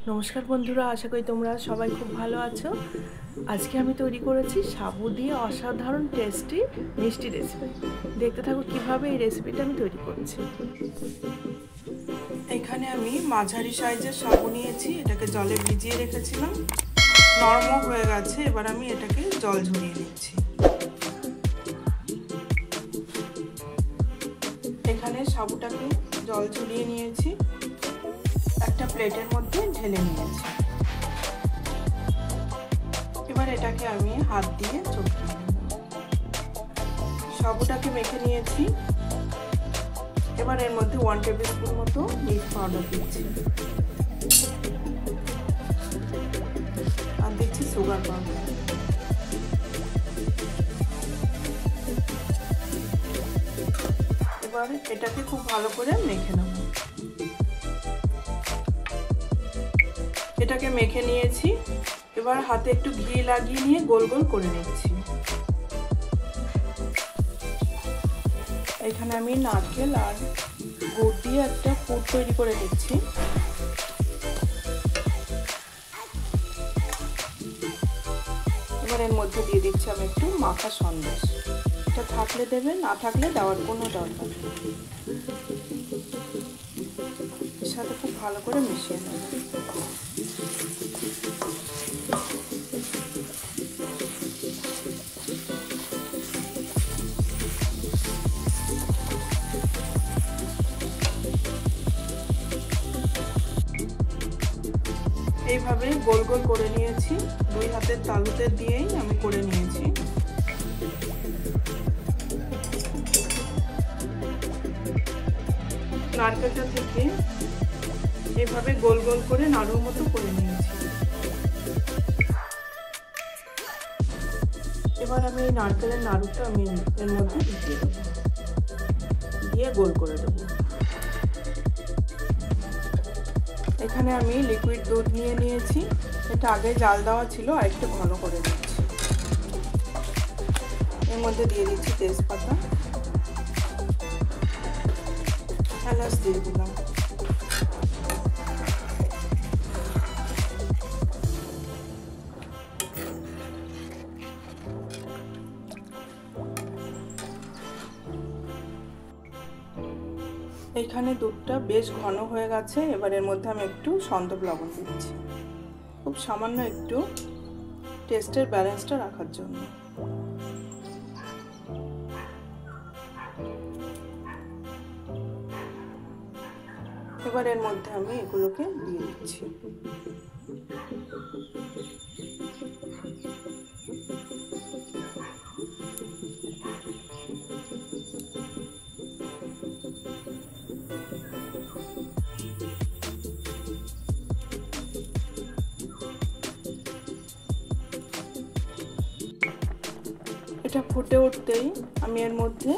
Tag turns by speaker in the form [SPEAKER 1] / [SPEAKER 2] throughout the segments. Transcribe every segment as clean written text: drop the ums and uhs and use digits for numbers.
[SPEAKER 1] নমস্কার বন্ধুরা, আশা করি তোমরা সবাই খুব ভালো আছো। আজকে আমি তৈরি করেছি সাবু দিয়ে অসাধারণ টেস্টি মিষ্টি রেসিপি। দেখতে থাকো কিভাবে এই রেসিপিটা আমি তৈরি করছি।
[SPEAKER 2] এখানে আমি মাঝারি সাইজের সাবু নিয়েছি, এটাকে জলে ভিজিয়ে রেখেছিলাম, নরম হয়ে গেছে। এবার আমি এটাকে জল ঝরিয়ে নিচ্ছি। এখানে সাবুটাকে জল ঝরিয়ে নিয়েছি, একটা প্লেটের মধ্যে ঢেলে নিয়েছি। এবার এটাকে আমি হাত দিয়ে চটকে নেব। সাবুটাকে মেখে নিয়েছি। এবার এর মধ্যে 1 টেবিল স্পুন মতো মিল্ক পাউডার দিচ্ছি, আর দিচ্ছি সুগার পাউডার। এবার এটাকে খুব ভালো করে মেখে নেব। এটাকে মেখে নিয়েছি। এবার হাতে একটু ঘি লাগিয়ে নিয়ে গোল গোল করে নিচ্ছি। এখানে আমি নারকেল আর গুড় দিয়ে একটা পুর তৈরি করে নিচ্ছি। এবার এর মধ্যে দিয়ে দিচ্ছি আমি একটু মাখা সন্দেশ। এটা থাকলে দেবে, না থাকলে দেওয়ার কোনো দরকার নেই। এর সাথে খুব ভালো করে মিশিয়ে নেব। এইভাবে গোল গোল করে নিয়েছি, দুই হাতের তালুতে দিয়েই আমি করে নিয়েছি। নারকেলটা থেকে এইভাবে গোল গোল করে নাড়ুর মতো করে নিয়েছি। এবার আমি এই নারকেলের নাড়ুটা আমি এর মধ্যে ঢুকিয়ে দেবো, দিয়ে গোল করে দেবো। এখানে আমি লিকুইড দুধ নিয়ে নিয়েছি, এটা আগে জাল দেওয়া ছিল, আর একটু ঘন করে দিচ্ছি। এর মধ্যে দিয়ে দিচ্ছি তেজপাতা, এলাচ দিয়ে দিলাম। এইখানে দুধটা বেশ ঘন হয়ে গেছে। এবার এর মধ্যে আমি একটু সন্দব লবণ দিচ্ছি, খুব সামান্য একটু, টেস্টের ব্যালেন্সটা রাখার জন্য। এবার এর মধ্যে আমি এগুলোকে দিয়ে দিচ্ছি। এটা ফুটে উঠতেই আমি এর মধ্যে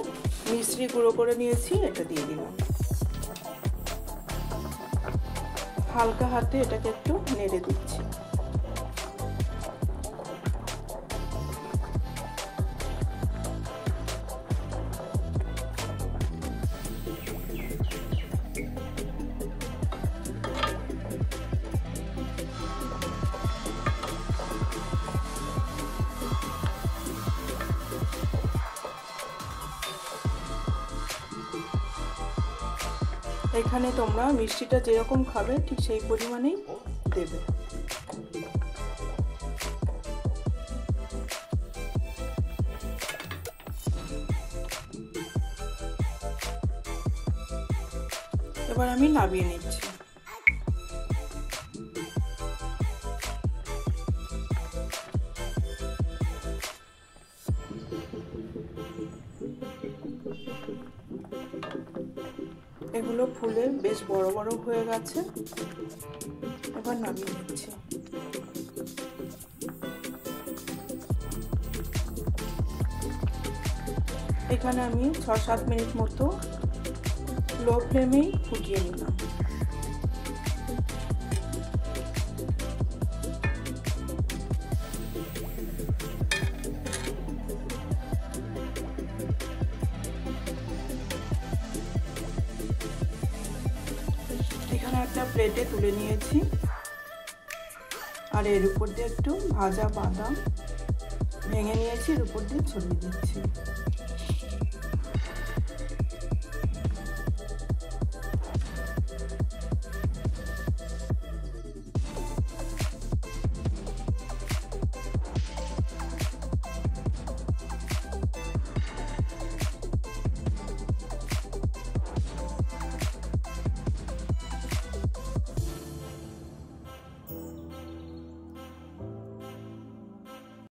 [SPEAKER 2] মিশ্রি গুঁড়ো করে নিয়েছি, এটা দিয়ে দিলাম। হালকা হাতে এটাকে একটু নেড়ে দিচ্ছি। এখানে তোমরা মিষ্টিটা যেরকম খাবে ঠিক সেই পরিমাণেই দেবে। এবার আমি নামিয়ে নিচ্ছি। এগুলো ফুলে বেশ বড় বড় হয়ে গেছে, এবার নামিয়ে নিচ্ছি। এখানে আমি 6-7 মিনিট মতো লো ফ্লেমেই ফুটিয়ে নিলাম। এখানে একটা প্লেটে তুলে নিয়েছি। আর এর উপর দিয়ে একটু ভাজা বাদাম ভেঙে নিয়েছি, এর উপর দিয়ে ছড়িয়ে দিচ্ছি।